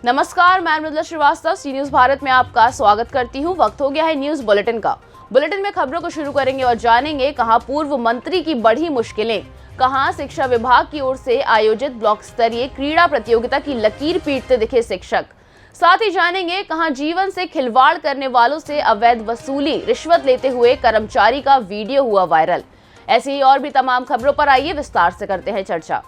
नमस्कार, मैं मृदुला श्रीवास्तव सी न्यूज भारत में आपका स्वागत करती हूँ। वक्त हो गया है न्यूज बुलेटिन का। बुलेटिन में खबरों को शुरू करेंगे और जानेंगे कहां पूर्व मंत्री की बढ़ी मुश्किलें, कहां शिक्षा विभाग की ओर से आयोजित ब्लॉक स्तरीय क्रीड़ा प्रतियोगिता की लकीर पीटते दिखे शिक्षक। साथ ही जानेंगे कहां जीवन से खिलवाड़ करने वालों से अवैध वसूली रिश्वत लेते हुए कर्मचारी का वीडियो हुआ वायरल। ऐसी ही और भी तमाम खबरों पर आइए विस्तार से करते हैं चर्चा।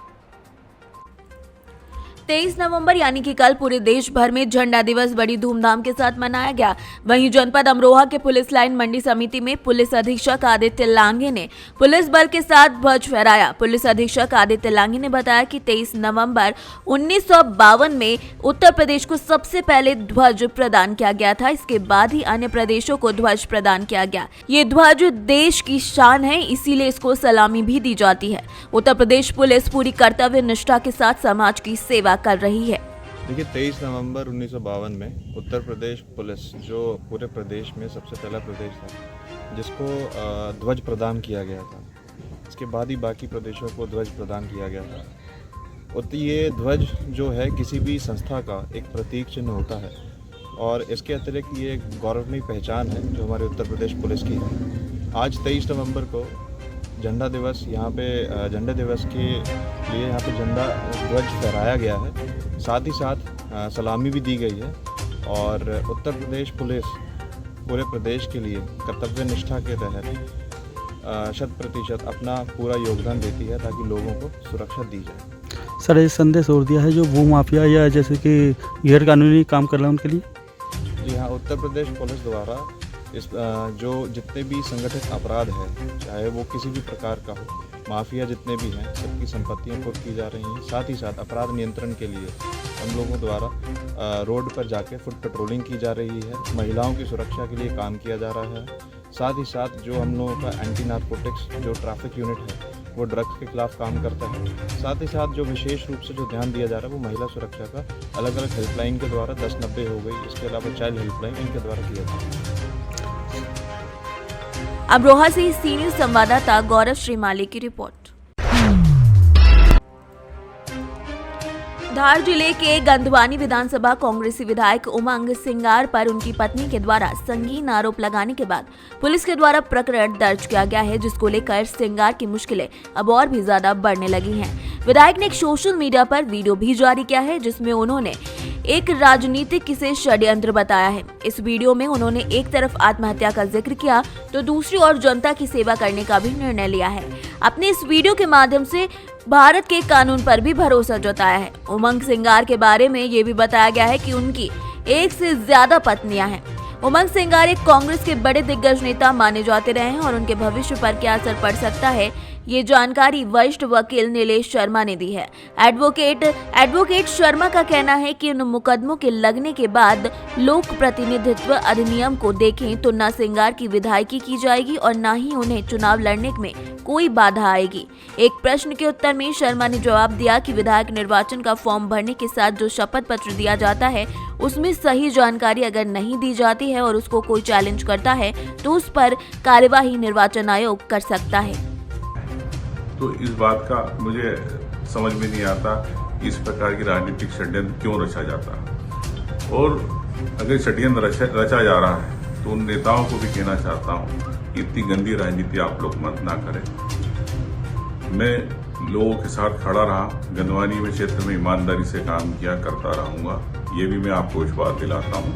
23 नवंबर यानी कि कल पूरे देश भर में झंडा दिवस बड़ी धूमधाम के साथ मनाया गया। वहीं जनपद अमरोहा के पुलिस लाइन मंडी समिति में पुलिस अधीक्षक आदित्य लांघे ने पुलिस बल के साथ ध्वज फहराया। पुलिस अधीक्षक आदित्य लांघे ने बताया कि 23 नवंबर 1952 में उत्तर प्रदेश को सबसे पहले ध्वज प्रदान किया गया था। इसके बाद ही अन्य प्रदेशों को ध्वज प्रदान किया गया। ये ध्वज देश की शान है, इसीलिए इसको सलामी भी दी जाती है। उत्तर प्रदेश पुलिस पूरी कर्तव्य निष्ठा के साथ समाज की सेवा कर रही है। देखिए, 23 नवंबर 1952 में उत्तर प्रदेश पुलिस, जो पूरे प्रदेश में सबसे पहला प्रदेश था जिसको ध्वज प्रदान किया गया था, इसके बाद ही बाकी प्रदेशों को ध्वज प्रदान किया गया था। और ये ध्वज जो है किसी भी संस्था का एक प्रतीक चिन्ह होता है और इसके अतिरिक्त ये एक गौरवमयी पहचान है जो हमारे उत्तर प्रदेश पुलिस की है। आज 23 नवंबर को झंडा दिवस, यहाँ पे झंडा दिवस के लिए यहाँ पे झंडा ध्वज फहराया गया है। साथ ही साथ सलामी भी दी गई है और उत्तर प्रदेश पुलिस पूरे प्रदेश के लिए कर्तव्य निष्ठा के तहत 100% अपना पूरा योगदान देती है ताकि लोगों को सुरक्षा दी जाए। सर, ये संदेश और दिया है जो भू माफिया या जैसे कि गैर कानूनी काम कर रहे हैं उनके लिए। जी हाँ, उत्तर प्रदेश पुलिस द्वारा इस जो जितने भी संगठित अपराध हैं, चाहे वो किसी भी प्रकार का हो, माफिया जितने भी हैं, सबकी संपत्तियां कुर्क की जा रही हैं। साथ ही साथ अपराध नियंत्रण के लिए हम लोगों द्वारा रोड पर जाके फुट पेट्रोलिंग की जा रही है। महिलाओं की सुरक्षा के लिए काम किया जा रहा है। साथ ही साथ जो हम लोगों का एंटी नारकोटिक्स जो ट्रैफिक यूनिट है वो ड्रग्स के खिलाफ काम करता है। साथ ही साथ जो विशेष रूप से जो ध्यान दिया जा रहा है वो महिला सुरक्षा का अलग अलग हेल्पलाइन के द्वारा 1090 हो गई, इसके अलावा चाइल्ड हेल्पलाइन इनके द्वारा किया जा रहा है। अमरोहा से सी न्यूज संवाददाता गौरव श्रीमाली की रिपोर्ट। धार जिले के गंधवानी विधानसभा कांग्रेसी विधायक उमंग सिंगार पर उनकी पत्नी के द्वारा संगीन आरोप लगाने के बाद पुलिस के द्वारा प्रकरण दर्ज किया गया है, जिसको लेकर सिंगार की मुश्किलें अब और भी ज्यादा बढ़ने लगी हैं। विधायक ने एक सोशल मीडिया पर वीडियो भी जारी किया है जिसमें उन्होंने एक राजनीतिक किसे षड्यंत्र बताया है। इस वीडियो में उन्होंने एक तरफ आत्महत्या का जिक्र किया तो दूसरी ओर जनता की सेवा करने का भी निर्णय लिया है। अपने इस वीडियो के माध्यम से भारत के कानून पर भी भरोसा जताया है। उमंग सिंगार के बारे में ये भी बताया गया है कि उनकी एक से ज्यादा पत्नियां हैं। उमंग सिंगार एक कांग्रेस के बड़े दिग्गज नेता माने जाते रहे हैं और उनके भविष्य पर क्या असर पड़ सकता है, ये जानकारी वरिष्ठ वकील नीलेश शर्मा ने दी है। एडवोकेट शर्मा का कहना है कि उन मुकदमों के लगने के बाद लोक प्रतिनिधित्व अधिनियम को देखें तो न सिंगार की विधायकी की जाएगी और न ही उन्हें चुनाव लड़ने में कोई बाधा आएगी। एक प्रश्न के उत्तर में शर्मा ने जवाब दिया कि विधायक निर्वाचन का फॉर्म भरने के साथ जो शपथ पत्र दिया जाता है उसमें सही जानकारी अगर नहीं दी जाती है और उसको कोई चैलेंज करता है तो उस पर कार्यवाही निर्वाचन आयोग कर सकता है। तो इस बात का मुझे समझ में नहीं आता इस प्रकार की राजनीतिक षड्यंत्र क्यों रचा जाता, और अगर षड्यंत्र रचा जा रहा है तो उन नेताओं को भी कहना चाहता हूँ कि इतनी गंदी राजनीति आप लोग मत ना करें। मैं लोगों के साथ खड़ा रहा, गंधवानी में क्षेत्र में ईमानदारी से काम किया, करता रहूंगा, ये भी मैं आपको विश्वास दिलाता हूँ।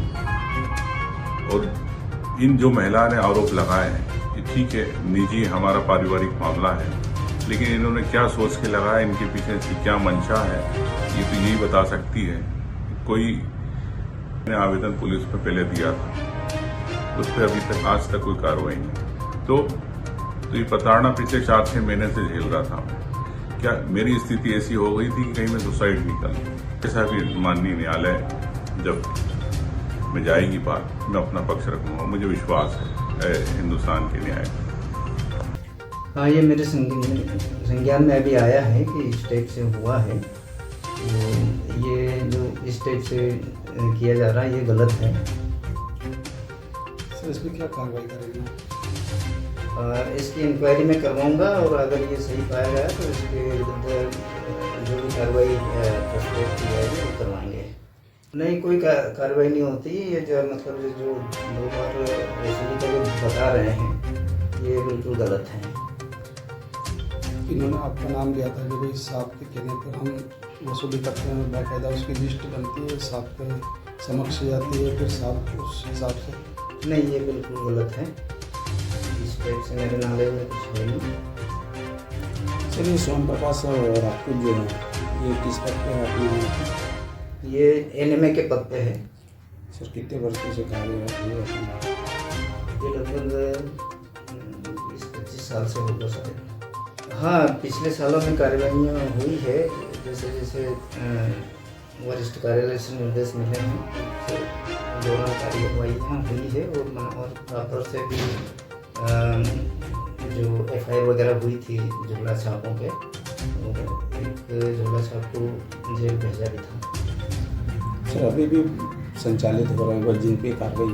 और इन जो महिला ने आरोप लगाए हैं ये ठीक है, निजी हमारा पारिवारिक मामला है, लेकिन इन्होंने क्या सोच के लगाया, इनके पीछे इसकी क्या मंशा है, ये तो यही बता सकती है। कोई ने आवेदन पुलिस में पहले दिया था, उस पर अभी तक आज तक कोई कार्रवाई नहीं। तो ये प्रताड़ना पिछले 4-6 महीने से झेल रहा था मैं। क्या मेरी स्थिति ऐसी हो गई थी कि कहीं मैं सुसाइड नहीं कर लूं। ऐसा भी माननीय न्यायालय जब में जाएगी बात, मैं अपना पक्ष रखूंगा, मुझे विश्वास है हिंदुस्तान के न्याय। हाँ, ये मेरे संज्ञान में अभी आया है कि इस टाइप से हुआ है। तो ये जो इस टाइप से किया जा रहा है ये गलत है। सर, इसमें क्या कार्रवाई करेंगे? इसकी इंक्वायरी में करवाऊंगा और अगर ये सही पाया गया तो इसके विरुद्ध जो भी कार्रवाई प्रस्तुत की जाएगी वो करवाएंगे। नहीं, कोई कार्रवाई नहीं होती। ये जो मतलब जो 2 बार वसूली का जो बता रहे हैं ये बिल्कुल गलत है। इन्होंने आपका नाम लिया था कि भाई साहब के कहने पर हम वसूली करते हैं, बाकायदा उसकी लिस्ट बनती है, साहब के समक्ष जाती है, फिर साहब उस हिसाब से। नहीं, ये बिल्कुल गलत है। इस टाइप से मेरे नॉलेज में कुछ है नहीं। चलिए, सोम प्रकाश राजपूत जो है ये किस पद पे है अपने? ये एनएमए के पद पे है। सर कितने वर्षों से कार्यरत है अपना? ये लगभग 20-25 साल से होगा शायद। हाँ, पिछले सालों में कार्रवाइयाँ हुई है, जैसे जैसे वरिष्ठ कार्यालय से निर्देश मिले हैं तो दोनों कार्रवाइयाँ हुई है। और प्रॉपर से भी जो FIR वगैरह हुई थी झोला छापों पे, तो एक झोला छाप को जेल भेजा भी था। सर अभी भी संचालित हो रहे हैं जिन पे कार्रवाई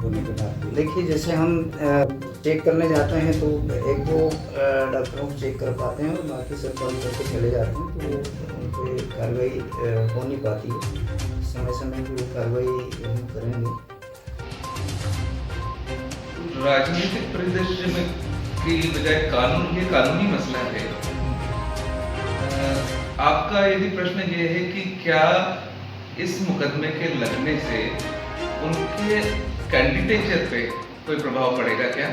होने के बाद? देखिए, जैसे हम चेक करने जाते हैं तो 1-2 डॉक्टरों को चेक कर पाते हैं और बाकी सब बंद करके चले जाते हैं, तो उन पर कार्रवाई हो नहीं पाती है। समय समय की वो कार्रवाई हम करेंगे। राजनीतिक परिदृश्य में की बजाय कानून, ये कानूनी मसला है। आपका यदि प्रश्न ये है कि क्या इस मुकदमे के लगने से उनके कैंडिडेचर पे कोई प्रभाव पड़ेगा क्या?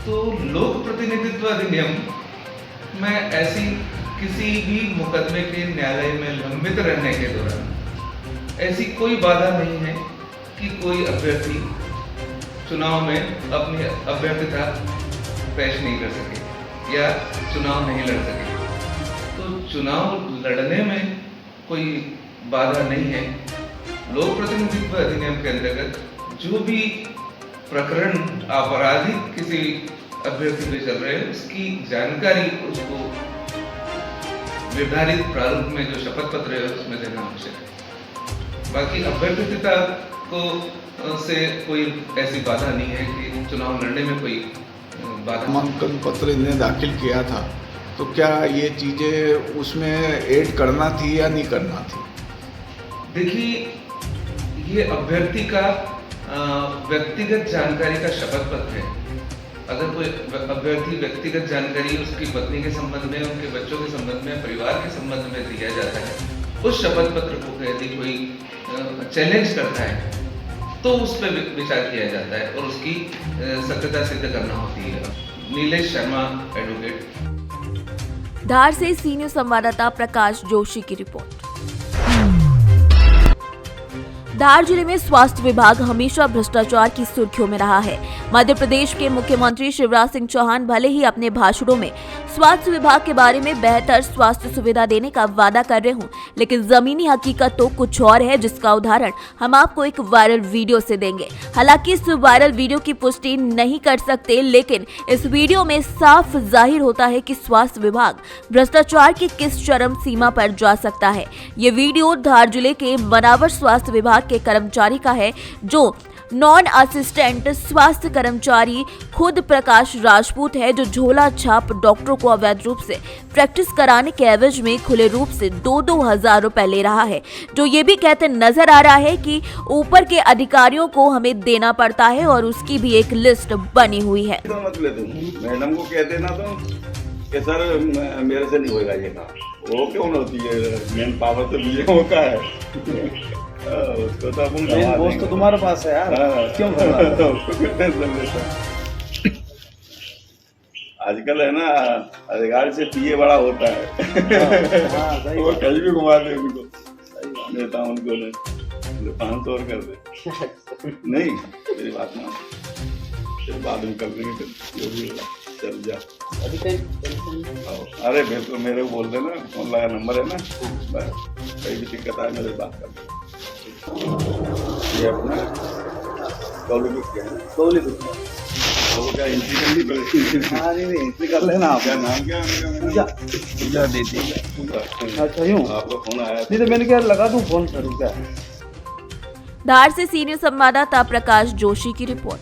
तो लोक प्रतिनिधित्व अधिनियम में ऐसी किसी भी मुकदमे के न्यायालय में लंबित रहने के दौरान ऐसी कोई बाधा नहीं है कि कोई अभ्यर्थी चुनाव में अपनी अभ्यर्थिता पेश नहीं कर सके या चुनाव नहीं लड़ सके। तो चुनाव लड़ने में कोई बाधा नहीं है। लोक प्रतिनिधित्व अधिनियम के अंतर्गत जो भी प्रकरण आपराधिक किसी अभ्यर्थी पे चल रहे हैं उसकी जानकारी उसको निर्धारित प्रारूप में जो शपथ पत्र है उसमें देना आवश्यक है। बाकी अभ्यर्थिता को से कोई ऐसी बाधा नहीं है कि चुनाव लड़ने में कोई बाधा। नामांकन पत्र इन्हें दाखिल किया था तो क्या ये चीज़ें उसमें ऐड करना थी या नहीं करना थी? देखिए, ये अभ्यर्थी का व्यक्तिगत जानकारी का शपथ पत्र है। अगर कोई अभ्यर्थी व्यक्तिगत जानकारी उसकी पत्नी के संबंध में, उनके बच्चों के संबंध में, परिवार के संबंध में दिया जाता है, उस शपथ पत्र को यदि कोई चैलेंज करता है तो उस पर विचार किया जाता है और उसकी सत्यता सिद्ध करना होती है। नीलेश शर्मा, एडवोकेट। धार से सीनियर संवाददाता प्रकाश जोशी की रिपोर्ट। धार जिले में स्वास्थ्य विभाग हमेशा भ्रष्टाचार की सुर्खियों में रहा है। मध्य प्रदेश के मुख्यमंत्री शिवराज सिंह चौहान भले ही अपने भाषणों में स्वास्थ्य विभाग के बारे में बेहतर स्वास्थ्य सुविधा देने का वादा कर रहे हों, लेकिन जमीनी हकीकत तो कुछ और है, जिसका उदाहरण हम आपको एक वायरल वीडियो से देंगे। हालांकि इस वायरल वीडियो की पुष्टि नहीं कर सकते, लेकिन इस वीडियो में साफ जाहिर होता है कि स्वास्थ्य विभाग भ्रष्टाचार की किस चरम सीमा पर जा सकता है। ये वीडियो धार जिले के मनावर स्वास्थ्य विभाग के कर्मचारी का है, जो नॉन असिस्टेंट स्वास्थ्य कर्मचारी खुद प्रकाश राजपूत है, जो झोला छाप डॉक्टरों को अवैध रूप से प्रैक्टिस कराने के एवज में खुले रूप से 2-2 हजार रुपए ले रहा है, जो ये भी कहते नजर आ रहा है कि ऊपर के अधिकारियों को हमें देना पड़ता है और उसकी भी एक लिस्ट बनी हुई है। तो मतलब मैडम को कहते ना तो कि सर मेरे से नहीं होगा ये काम, वो क्यों होती है? मेन पावर तो बीजेपी का है, उसको तो अपन दोस्त तो तुम्हारे पास है यार, क्यों आजकल है ना अधिकार से पीए बड़ा होता है। वो कहीं भी घुमा दे उनको, देता हूँ उनको, 500 और कर दे। नहीं मेरी बात ना, फिर बाद में कर देंगे, जो भी चल जा। अरे बिल्कुल मेरे को बोल देना, फोन लगा नंबर है ना, कहीं भी दिक्कत आए मेरे बात कर। ये अपना क्या एंट्री करनी पड़ेगी? हाँ नहीं एंट्री कर लेना। आपका नाम क्या है? पूजा देती है। अच्छा यूँ आपका फोन आया नहीं तो मैंने क्या लगा दूँ फोन करूँ क्या? धार से सीनियर संवाददाता प्रकाश जोशी की रिपोर्ट।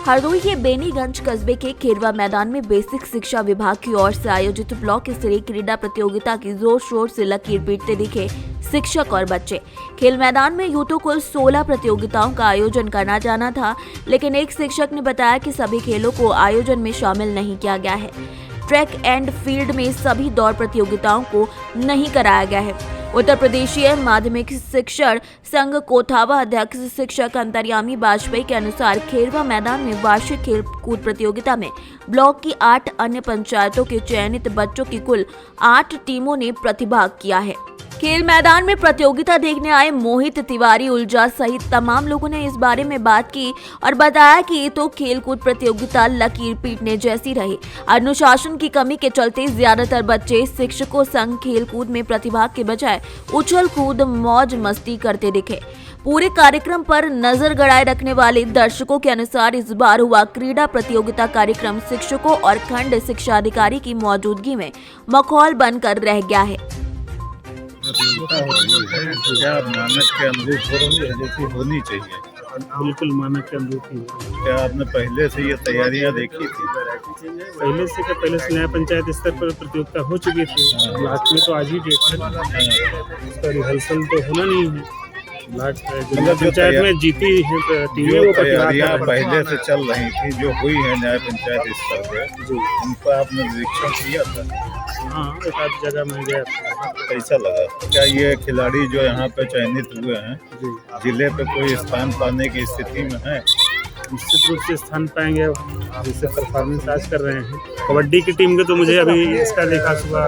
हरदोई के बेनीगंज कस्बे के खेरवा मैदान में बेसिक शिक्षा विभाग की ओर से आयोजित ब्लॉक स्तरीय क्रीड़ा प्रतियोगिता की जोर शोर से लकीर पीटते दिखे शिक्षक और बच्चे। खेल मैदान में यूं तो कुल 16 प्रतियोगिताओं का आयोजन करना जाना था, लेकिन एक शिक्षक ने बताया कि सभी खेलों को आयोजन में शामिल नहीं किया गया है। ट्रैक एंड फील्ड में सभी दौड़ प्रतियोगिताओं को नहीं कराया गया है। उत्तर प्रदेशीय माध्यमिक शिक्षक संघ कोठावा अध्यक्ष शिक्षक अंतर्यामी वाजपेयी के अनुसार खेरवा मैदान में वार्षिक खेल कूद प्रतियोगिता में ब्लॉक की 8 अन्य पंचायतों के चयनित बच्चों की कुल 8 टीमों ने प्रतिभाग किया है। खेल मैदान में प्रतियोगिता देखने आए मोहित तिवारी उल्जा सहित तमाम लोगों ने इस बारे में बात की और बताया कि ये तो खेलकूद प्रतियोगिता लकीर पीटने जैसी रही। अनुशासन की कमी के चलते ज्यादातर बच्चे शिक्षकों संग खेलकूद में प्रतिभाग के बजाय उछल कूद मौज मस्ती करते दिखे। पूरे कार्यक्रम पर नजर गड़ाए रखने वाले दर्शकों के अनुसार इस बार हुआ क्रीड़ा प्रतियोगिता कार्यक्रम शिक्षकों और खंड शिक्षा अधिकारी की मौजूदगी में माहौल बनकर रह गया है। प्रतियोगिता हो रही है, क्या मानक के अनुरूप हो रही है जैसी होनी चाहिए? बिल्कुल मानक के अनुरूप ही। क्या आपने पहले से ये तैयारियां देखी थी? पहले से नया पंचायत स्तर पर प्रतियोगिता हो चुकी थी। लास्ट में तो आज ही डेट है, उसका रिहर्सल तो होना नहीं है। पंचायत में जीती है टीमें, वो तैयारियां पहले से चल रही थी जो हुई है न्याय पंचायत स्तर पे, उनका आपने निरीक्षण किया था? हाँ, एक आध जगह में गया था। कैसा लगा? क्या ये खिलाड़ी जो यहाँ पे चयनित हुए हैं जिले पे कोई स्थान पाने की स्थिति में है? निश्चित रूप से स्थान पाएंगे, जिससे परफॉर्मेंस आज कर रहे हैं। कबड्डी की टीम के तो मुझे अभी इसका देखा सुबह,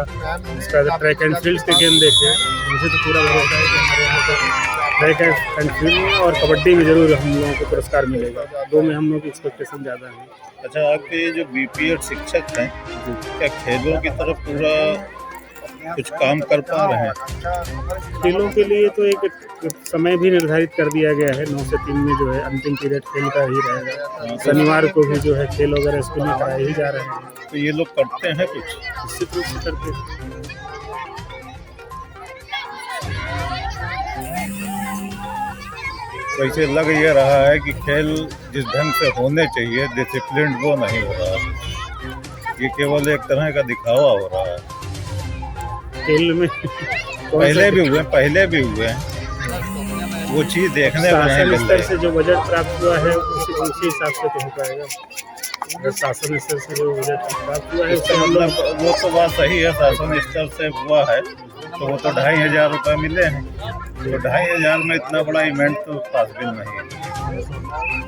इसका ट्रैक एंड फील्ड के गेम देखे, मुझे तो पूरा भरोसा है कि हमारे यहाँ पे ट्रैक एंड फील्ड में और कबड्डी में जरूर हम लोगों को पुरस्कार मिलेगा। दो में हम लोग की एक्सपेक्टेशन ज़्यादा है। अच्छा, आपके जो बीपीएड शिक्षक हैं क्या खेलों की तरफ पूरा कुछ काम कर पा रहे हैं? खेलों के लिए तो एक समय भी निर्धारित कर दिया गया है। 9 से 3 में जो है अंतिम पीरियड खेल का ही रहेगा। शनिवार को भी जो है खेल वगैरह स्कूल में कराए ही जा रहे हैं। तो ये लोग करते हैं कुछ? निश्चित रूप से करते हैं। वैसे लग ये रहा है कि खेल जिस ढंग से होने चाहिए डिसिप्लिन वो नहीं हो रहा है, ये केवल एक तरह का दिखावा हो रहा है। खेल में पहले भी हुए हैं, वो चीज़ देखने को नहीं मिल रही। से जो बजट प्राप्त हुआ है उसी हिसाब से तो हो पाएगा। अगर शासन स्तर से जो बजट प्राप्त हुआ है उससे मतलब वो तो बात सही है, शासन स्तर से हुआ है तो वो तो 2500 रुपये मिले हैं, तो 2500 में इतना बड़ा इवेंट तो पॉसिबल नहीं है,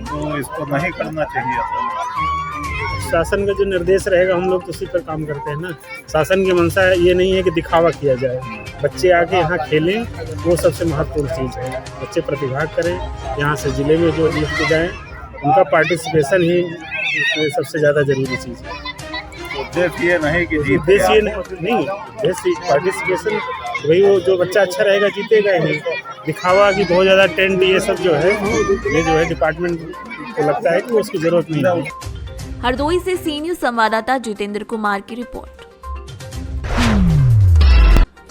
तो इसको नहीं करना चाहिए था। शासन का जो निर्देश रहेगा हम लोग तो उसी पर काम करते हैं ना। शासन की मंशा ये नहीं है कि दिखावा किया जाए, बच्चे आके यहाँ खेलें, वो सबसे महत्वपूर्ण चीज़ है। बच्चे प्रतिभाग करें, यहाँ से जिले में जो जीत के जाएँ उनका पार्टिसिपेशन ही सबसे ज़्यादा ज़रूरी चीज़ है। उद्देश्य ये नहीं कि उद्देश्य ये नहीं, पार्टिसिपेशन वही, वो जो बच्चा अच्छा रहेगा जीतेगा ही। दिखावा की बहुत ज़्यादा टेंट ये सब जो है, ये जो है डिपार्टमेंट को लगता है कि उसकी ज़रूरत नहीं है। हरदोई से सीनियर संवाददाता जितेंद्र कुमार की रिपोर्ट।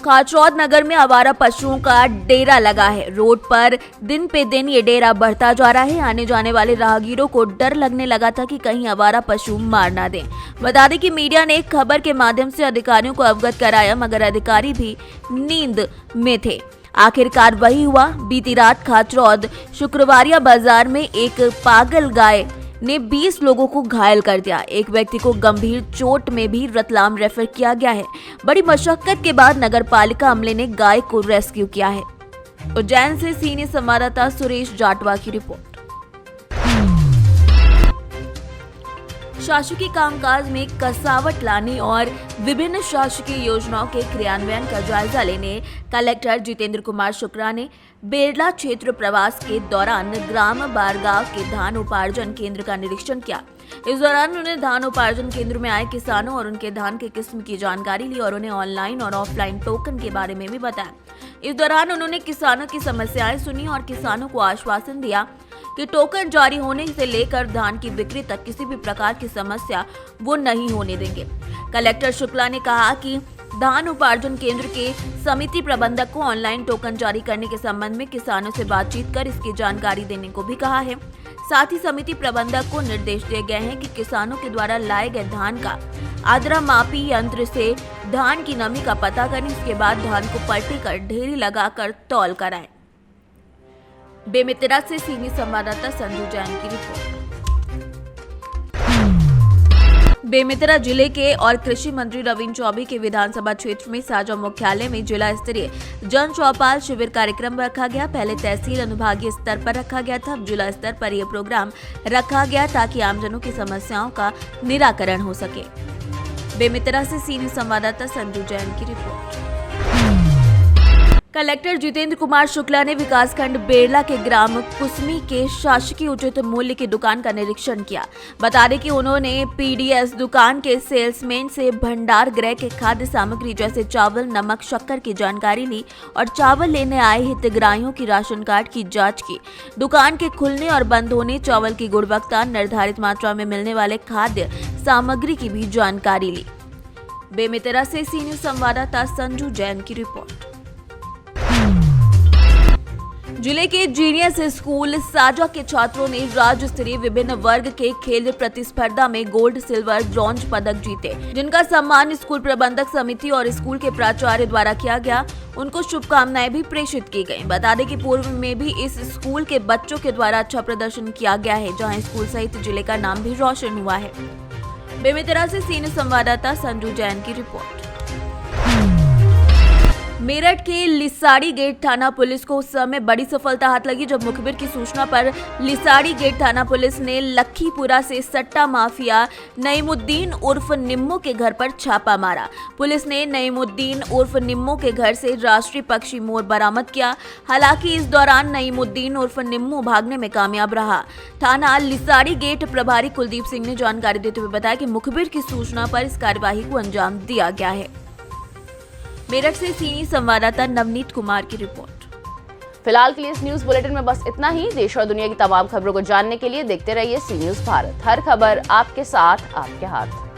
खाचौद नगर में आवारा पशुओं का डेरा लगा है। रोड पर दिन पे दिन ये डेरा बढ़ता जा रहा है। आने जाने वाले राहगीरों को डर लगने लगा था कि कहीं आवारा पशु मार ना दें। बता दें कि मीडिया ने एक खबर के माध्यम से अधिकारियों को अवगत कराया, मगर अधिकारी भी नींद में थे। आखिरकार वही हुआ। बीती रात खाचौद शुक्रवारिया बाजार में एक पागल गाय ने 20 लोगों को घायल कर दिया। एक व्यक्ति को गंभीर चोट में भी रतलाम रेफर किया गया है। बड़ी मशक्कत के बाद नगर पालिका अमले ने गाय को रेस्क्यू किया है। उज्जैन से सीनियर संवाददाता सुरेश जाटवा की रिपोर्ट। शासकीय कामकाज में कसावट लाने और विभिन्न शासकीय योजनाओं के क्रियान्वयन का जायजा लेने कलेक्टर जितेंद्र कुमार शुक्ला ने बेरला क्षेत्र प्रवास के दौरान ग्राम बारगांव के धान उपार्जन केंद्र का निरीक्षण किया। इस दौरान उन्होंने धान उपार्जन केंद्र में आए किसानों और उनके धान के किस्म की जानकारी ली और उन्हें ऑनलाइन और ऑफलाइन टोकन के बारे में भी बताया। इस दौरान उन्होंने किसानों की समस्याएं सुनी और किसानों को आश्वासन दिया कि टोकन जारी होने से लेकर धान की बिक्री तक किसी भी प्रकार की समस्या वो नहीं होने देंगे। कलेक्टर शुक्ला ने कहा कि धान उपार्जन केंद्र के समिति प्रबंधक को ऑनलाइन टोकन जारी करने के संबंध में किसानों से बातचीत कर इसकी जानकारी देने को भी कहा है। साथ ही समिति प्रबंधक को निर्देश दिए गए हैं कि किसानों के द्वारा लाए गए धान का आद्रा मापी यंत्र से धान की नमी का पता करें, इसके बाद धान को पलटी कर ढेरी लगाकर तौल कराएं। बेमेतरा से सीनियर संवाददाता संजू जैन की रिपोर्ट। बेमेतरा जिले के और कृषि मंत्री रविंद्र चौबे के विधानसभा क्षेत्र में साजा मुख्यालय में जिला स्तरीय जन चौपाल शिविर कार्यक्रम रखा गया। पहले तहसील अनुभागीय स्तर पर रखा गया था, अब जिला स्तर पर यह प्रोग्राम रखा गया ताकि आमजनों की समस्याओं का निराकरण हो सके। बेमेतरा से सीनियर संवाददाता संजू जैन की रिपोर्ट। कलेक्टर जितेंद्र कुमार शुक्ला ने विकासखंड बेरला के ग्राम कुसमी के शासकीय उचित मूल्य की दुकान का निरीक्षण किया। बता दें कि उन्होंने पीडीएस दुकान के सेल्समैन से भंडार गृह के खाद्य सामग्री जैसे चावल, नमक, शक्कर की जानकारी ली और चावल लेने आए हितग्राहियों की राशन कार्ड की जांच की। दुकान के खुलने और बंद होने, चावल की गुणवत्ता, निर्धारित मात्रा में मिलने वाले खाद्य सामग्री की भी जानकारी ली। बेमेतरा से सीनियर संवाददाता संजू जैन की रिपोर्ट। जिले के जीनियस स्कूल साजा के छात्रों ने राज्य स्तरीय विभिन्न वर्ग के खेल प्रतिस्पर्धा में गोल्ड, सिल्वर, ब्रॉन्ज पदक जीते, जिनका सम्मान स्कूल प्रबंधक समिति और स्कूल के प्राचार्य द्वारा किया गया। उनको शुभकामनाएं भी प्रेषित की गईं। बता दें कि पूर्व में भी इस स्कूल के बच्चों के द्वारा अच्छा प्रदर्शन किया गया है, जहां स्कूल सहित जिले का नाम भी रोशन हुआ है। बेमेतरा से सीनियर संवाददाता संजू जैन की रिपोर्ट। मेरठ के लिसाड़ी गेट थाना पुलिस को उस समय बड़ी सफलता हाथ लगी जब मुखबिर की सूचना पर लिसाड़ी गेट थाना पुलिस ने लखीपुरा से सट्टा माफिया नईमुद्दीन उर्फ निम्मू के घर पर छापा मारा। पुलिस ने नईमुद्दीन उर्फ निम्मू के घर से राष्ट्रीय पक्षी मोर बरामद किया। हालांकि इस दौरान नईमुद्दीन उर्फ निम्मू भागने में कामयाब रहा। थाना लिसाड़ी गेट प्रभारी कुलदीप सिंह ने जानकारी देते हुए बताया कि मुखबिर की सूचना पर इस कार्यवाही को अंजाम दिया गया है। मेरठ से सीनियर संवाददाता नवनीत कुमार की रिपोर्ट। फिलहाल के लिए इस न्यूज बुलेटिन में बस इतना ही। देश और दुनिया की तमाम खबरों को जानने के लिए देखते रहिए सी न्यूज भारत। हर खबर आपके साथ, आपके हाथ।